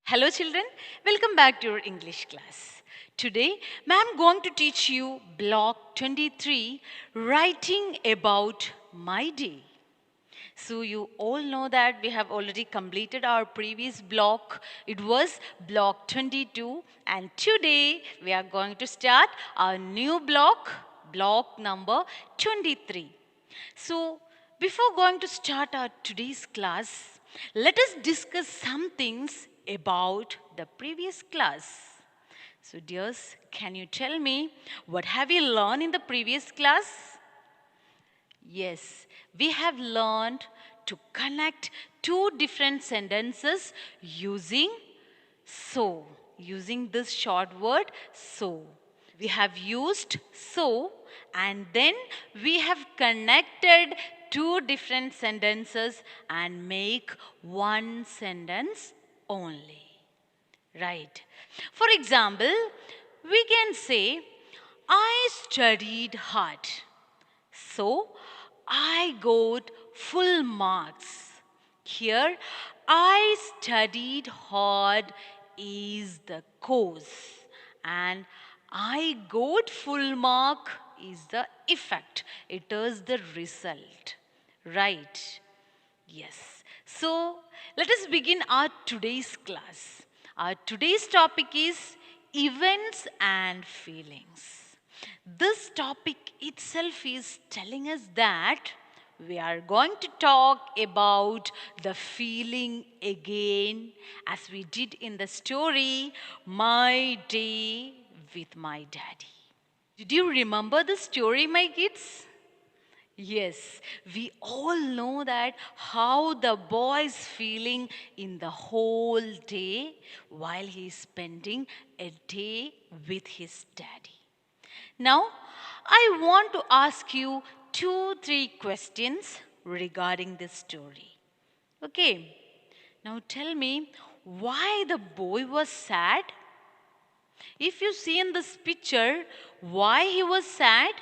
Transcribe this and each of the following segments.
Hello children, welcome back to your English class. Today, ma'am going to teach you block 23, writing about my day. So you all know that we have already completed our previous block. It was block 22 and today we are going to start our new block, block number 23. So before going to start our today's class, let us discuss some things about the previous class. So dears, can you tell me what have you learned in the previous class? Yes, we have learned to connect two different sentences using so, using this short word so. We have used so and then we have connected two different sentences and make one sentence only. Right. For example, we can say, I studied hard. So, I got full marks. Here, I studied hard is the cause and I got full mark is the effect. It is the result. Right? Yes. So, let us begin our today's class. Our today's topic is events and feelings. This topic itself is telling us that we are going to talk about the feeling again as we did in the story My Day with My Daddy. Did you remember the story, my kids? Yes, we all know that how the boy is feeling in the whole day while he is spending a day with his daddy. Now, I want to ask you two, three questions regarding this story. Okay, now tell me why the boy was sad? If you see in this picture, why he was sad?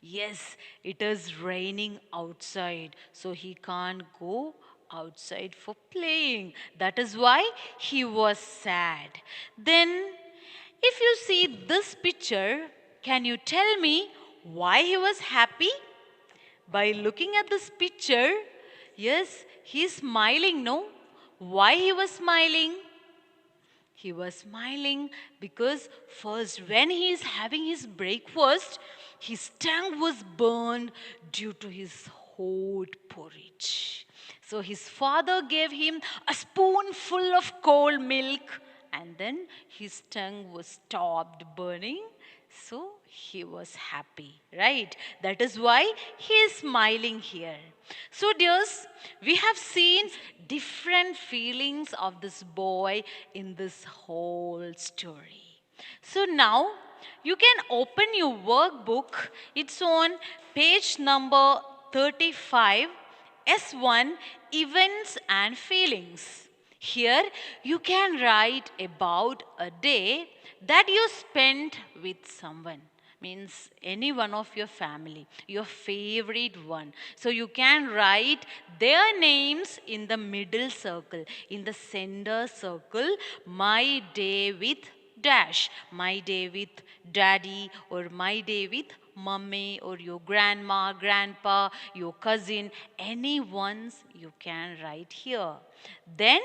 Yes, it is raining outside, so he can't go outside for playing. That is why he was sad. Then, if you see this picture, can you tell me why he was happy? By looking at this picture, yes, he is smiling, no? Why he was smiling? He was smiling because first, when he is having his breakfast, his tongue was burned due to his hot porridge. So his father gave him a spoonful of cold milk and then his tongue was stopped burning. So he was happy, right? That is why he is smiling here. So, dears, we have seen different feelings of this boy in this whole story. So, now you can open your workbook. It's on page number 35, S1 Events and Feelings. Here you can write about a day that you spent with someone. Means any one of your family, your favorite one. So you can write their names in the middle circle, in the center circle, my day with dash, my day with daddy or my day with mummy or your grandma, grandpa, your cousin, any ones you can write here. Then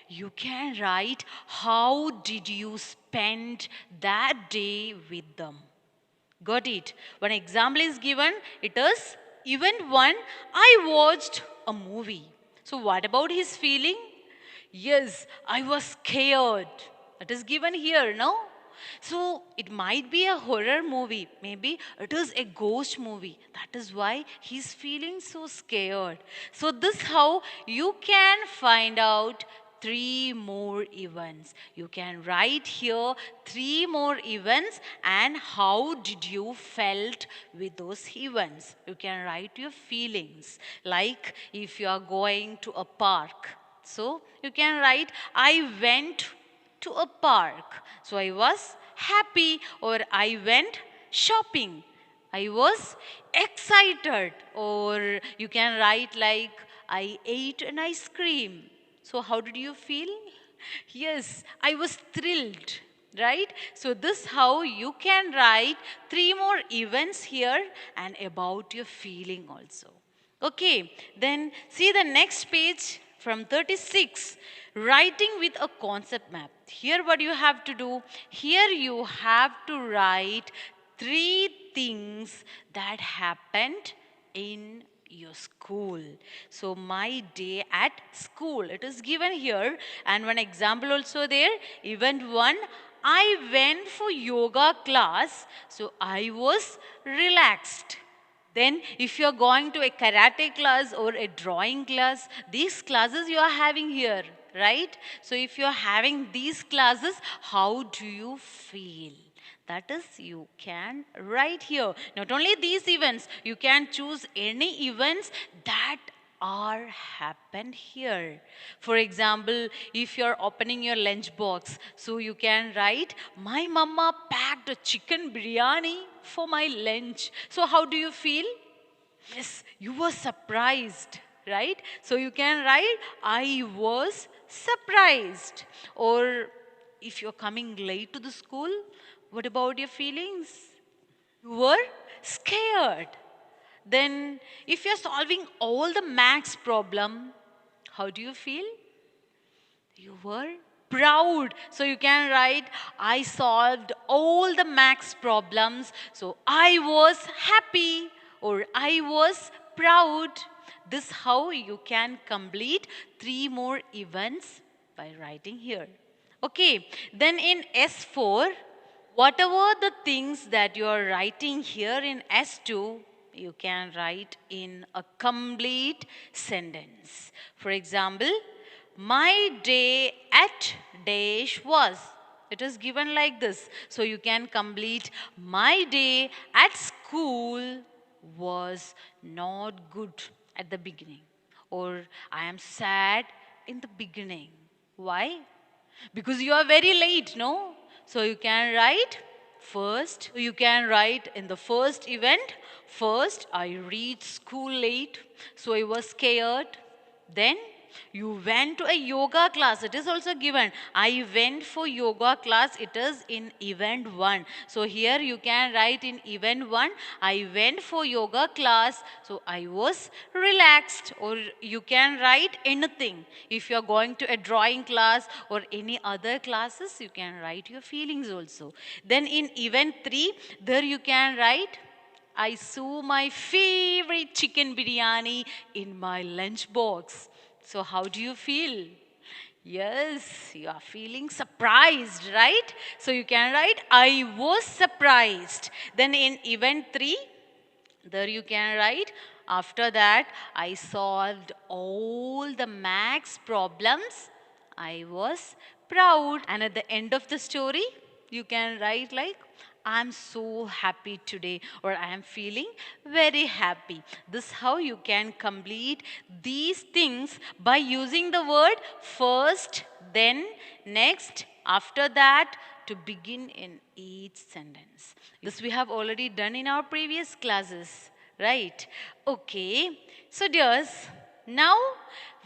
you can write how did you spend that day with them. Got it? One example is given. It is event 1. I watched a movie. So what about his feeling? Yes, I was scared. It is given here, no? So it might be a horror movie. Maybe it is a ghost movie. That is why he's feeling so scared. So this how you can find out three more events. You can write here three more events and how did you felt with those events. You can write your feelings. Like if you are going to a park. So you can write I went to a park. So I was happy or I went shopping. I was excited or you can write like I ate an ice cream. So how did you feel? Yes, I was thrilled, right? So this how you can write three more events here and about your feeling also. Okay, then see the next page from 36, writing with a concept map. Here what you have to do, here you have to write three things that happened in your school. So my day at school, it is given here, and one example also there. Event 1, I went for yoga class, so I was relaxed. Then if you are going to a karate class or a drawing class, these classes you are having here, right? So if you are having these classes, how do you feel? That is, you can write here. Not only these events, you can choose any events that are happened here. For example, if you're opening your lunch box, so you can write, my mama packed a chicken biryani for my lunch. So how do you feel? Yes, you were surprised, right? So you can write, I was surprised. Or if you're coming late to the school, what about your feelings? You were scared. Then, if you're solving all the max problem, how do you feel? You were proud. So you can write, I solved all the max problems. So I was happy or I was proud. This how you can complete three more events by writing here. Okay, then in S4, whatever the things that you are writing here in S2, you can write in a complete sentence. For example, my day at dash was. It is given like this. So you can complete, my day at school was not good at the beginning. Or I am sad in the beginning. Why? Because you are very late, no? So you can write first, you can write in the first event, first I reached school late, so I was scared. Then you went to a yoga class, it is also given. I went for yoga class, it is in event 1. So here you can write in event 1, I went for yoga class, so I was relaxed. Or you can write anything. If you are going to a drawing class or any other classes, you can write your feelings also. Then in event 3, there you can write, I saw my favorite chicken biryani in my lunch box. So how do you feel? Yes, you are feeling surprised, right? So you can write, I was surprised. Then in event 3, there you can write, after that, I solved all the max problems. I was proud. And at the end of the story, you can write like, I'm so happy today, or I am feeling very happy. This how you can complete these things by using the word first, then, next, after that, to begin in each sentence. This we have already done in our previous classes, right? Okay, so dears, now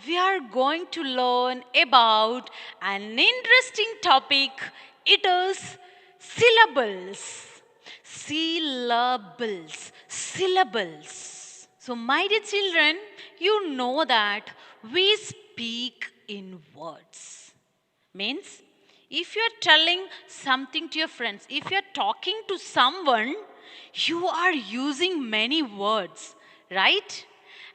we are going to learn about an interesting topic. It is syllables. Syllables. Syllables. So my dear children, you know that we speak in words. Means, if you're telling something to your friends, if you're talking to someone, you are using many words, right?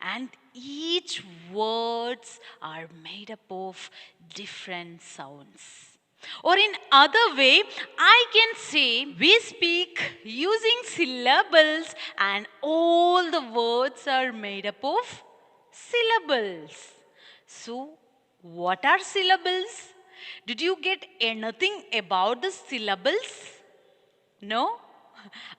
And each words are made up of different sounds. Or in other way, I can say we speak using syllables and all the words are made up of syllables. So, what are syllables? Did you get anything about the syllables? No?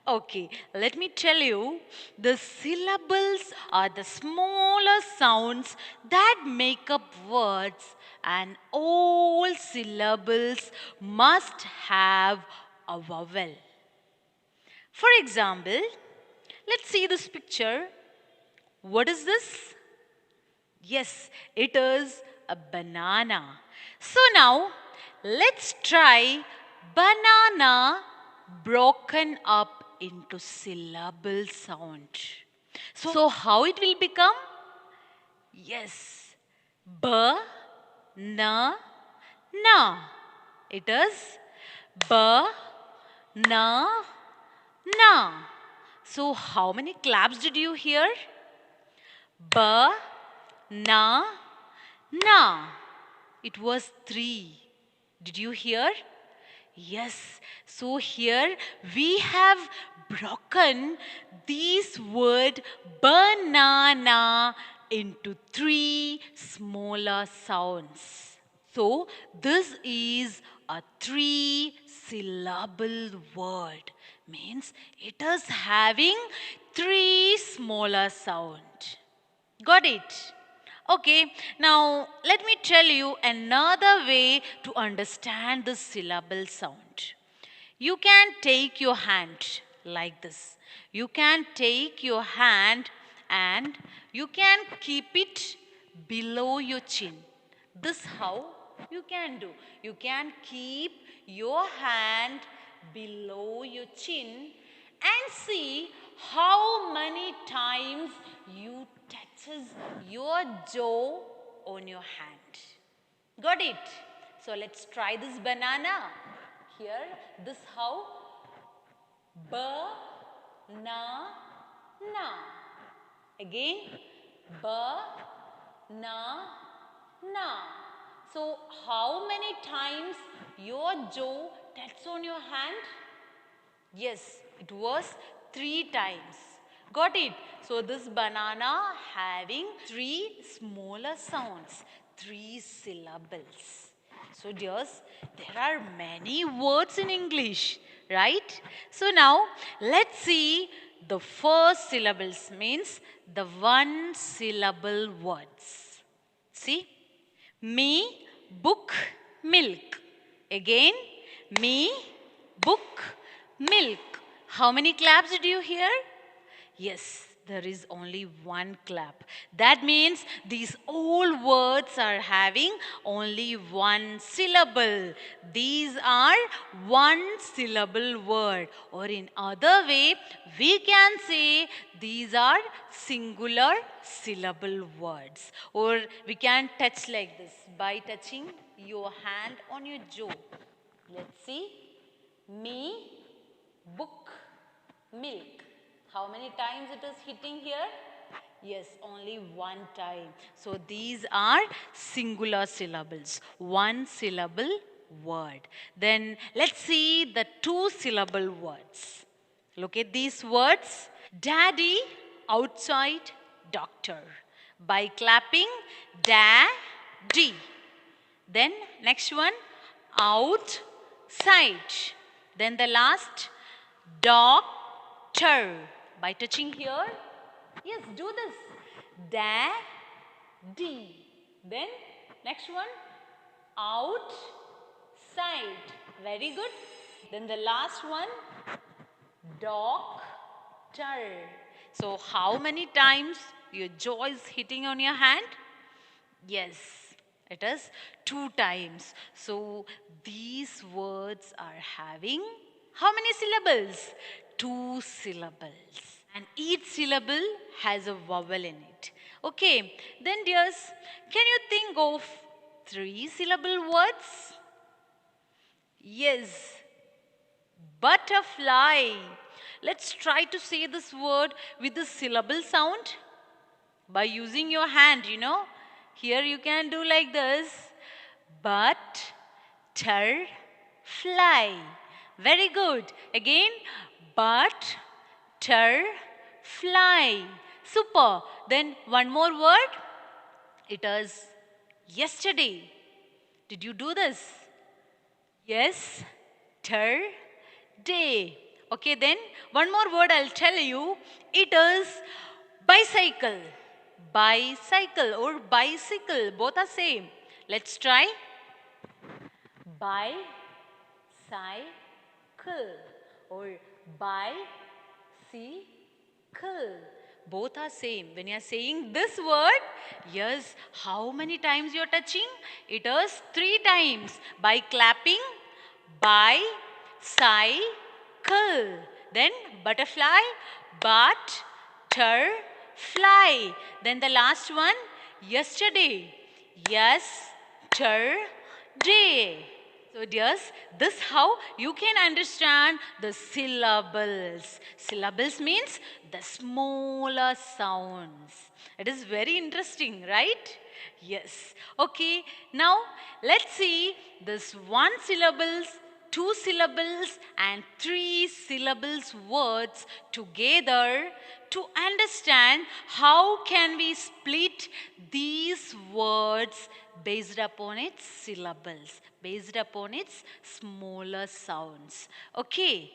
Okay, let me tell you, the syllables are the smaller sounds that make up words, and all syllables must have a vowel. For example, let's see this picture. What is this? Yes, it is a banana. So now let's try banana broken up into syllable sound. So how it will become? Yes, na. It is na. So how many claps did you hear? Ba, na. It was 3. Did you hear? Yes. So here we have broken this word banana into 3 smaller sounds. So this is a 3-syllable word. Means it is having 3 smaller sound. Got it? Okay, now let me tell you another way to understand the syllable sound. You can take your hand like this. You can take your hand and you can keep it below your chin. This how you can do. You can keep your hand below your chin and see how many times you touches your jaw on your hand. Got it? So let's try this banana. Here, this how? Ba-na-na. Again, ba-na-na. So how many times your jaw touches on your hand? Yes, it was 3 times. Got it? So this banana having 3 smaller sounds, 3 syllables. So dears, there are many words in English, right? So now let's see the first syllables means the 1-syllable words. See? Me, book, milk. Again, me, book, milk. How many claps did you hear? Yes, there is only 1 clap. That means these all words are having only 1 syllable. These are 1-syllable word. Or in other way, we can say these are singular syllable words. Or we can touch like this by touching your hand on your jaw. Let's see. Me, book, milk. How many times it is hitting here? Yes, only 1 time. So these are singular syllables. 1-syllable word. Then let's see the 2-syllable words. Look at these words. Daddy, outside, doctor. By clapping, daddy. Then next one, outside. Then the last, doctor. By touching here, yes, do this. Daddy. Then next one, outside. Very good. Then the last one, doctor. So how many times your jaw is hitting on your hand? Yes, it is 2 times. So these words are having how many syllables? 2 syllables. And each syllable has a vowel in it. Okay, then dears, can you think of 3-syllable words? Yes, butterfly. Let's try to say this word with the syllable sound by using your hand, you know. Here you can do like this. Butterfly. Very good. Again, butterfly. Super. Then one more word. It is yesterday. Did you do this? Yes. Day. Okay, then one more word I'll tell you. It is bicycle. Bicycle or bicycle. Both are same. Let's try. Bicycle or bicycle. Both are same. When you are saying this word, yes, how many times you are touching? It is 3 times. By clapping, by, cycle. Then butterfly, but, ter, fly. Then the last one, yesterday. Yes, ter, day. So dears, this how you can understand the syllables. Syllables means the smaller sounds. It is very interesting, right? Yes. Okay, now let's see this one syllables, two syllables and three syllables words together to understand how can we split these words based upon its syllables, based upon its smaller sounds. Okay.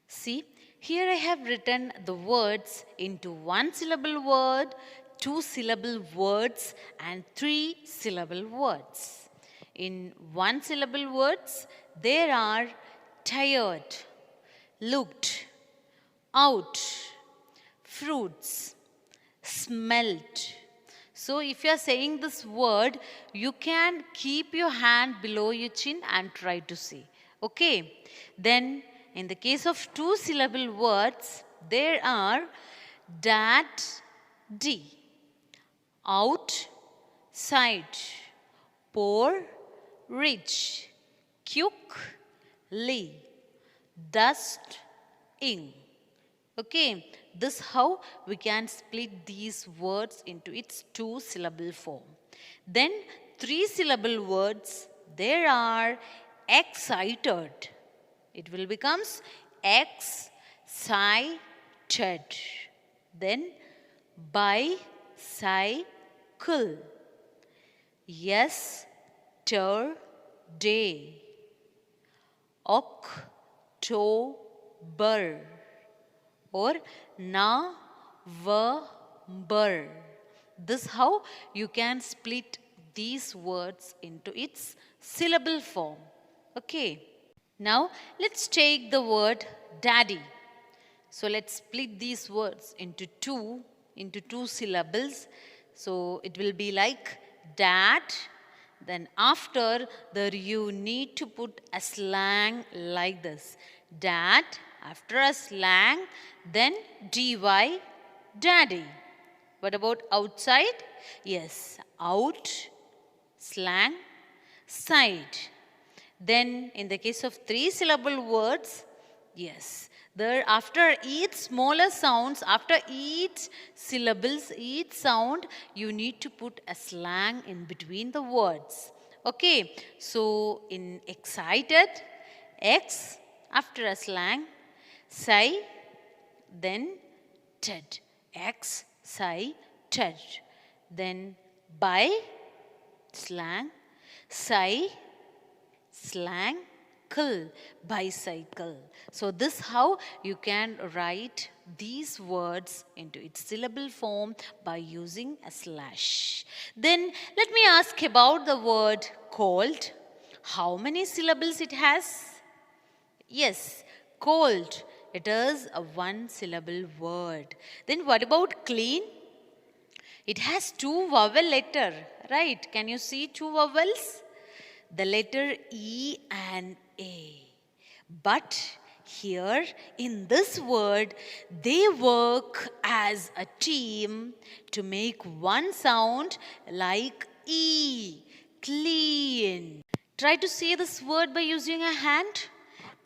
See, here I have written the words into one syllable word, two syllable words and three syllable words. In one syllable words, there are tired, looked, out, fruits, smelt. So if you are saying this word, you can keep your hand below your chin and try to say. Okay. Then in the case of two syllable words, there are dat, d, out, side, poor, rich, cook, lee, dust, ing. Okay, this how we can split these words into its two syllable form. Then three syllable words, there are excited. It will becomes excited. Then bicycle. Yesterday. October or November. This how you can split these words into its syllable form. Okay. Now let's take the word daddy. So let's split these words into two syllables. So it will be like dad. Then after there you need to put a slang like this. Dad, after a slang, then dy, daddy. What about outside? Yes, out, slang, side. Then in the case of three syllable words, yes, there after each smaller sounds, after each syllables, each sound, you need to put a slang in between the words. Okay, so in excited, X after a slang, say, then ted, X, say, ted. Then by, slang, say, slang, bicycle. So this how you can write these words into its syllable form by using a slash. Then let me ask about the word cold. How many syllables it has? Yes, cold. It is a one syllable word. Then what about clean? It has two vowel letter, right? Can you see two vowels? The letter E and A. But here in this word, they work as a team to make one sound like E. Clean. Try to say this word by using a hand.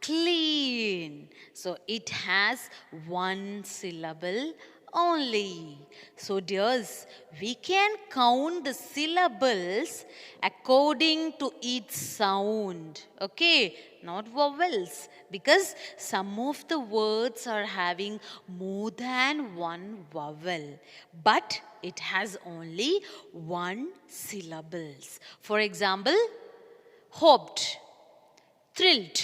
Clean. So it has one syllable only. So dears, we can count the syllables according to each sound. Okay, not vowels. Because some of the words are having more than one vowel. But it has only one syllables. For example, hoped, thrilled,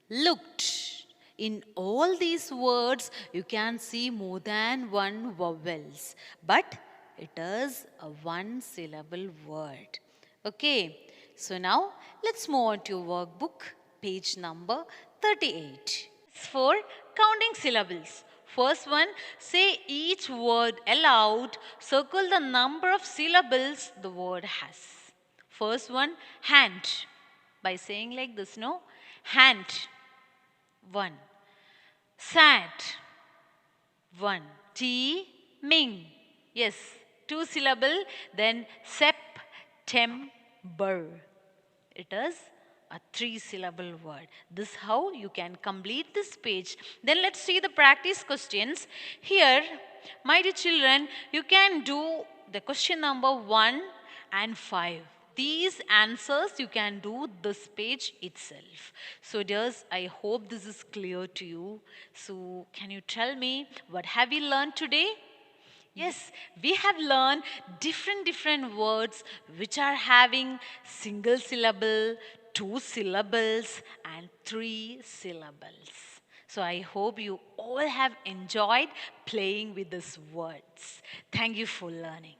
looked. In all these words, you can see more than one vowels. But it is a one syllable word. Okay. So now let's move on to your workbook, page number 38. For counting syllables. First one, say each word aloud. Circle the number of syllables the word has. First one, hand. By saying like this, no? Hand. One. Sad. One. Ming. Yes, two syllable. Then September. It is a three syllable word. This is how you can complete this page. Then let's see the practice questions. Here, my dear children, you can do the question number 1 and 5. These answers you can do this page itself. So dears, I hope this is clear to you. So can you tell me what have you learned today? Yes, we have learned different words which are having single syllable, two syllables and three syllables. So I hope you all have enjoyed playing with these words. Thank you for learning.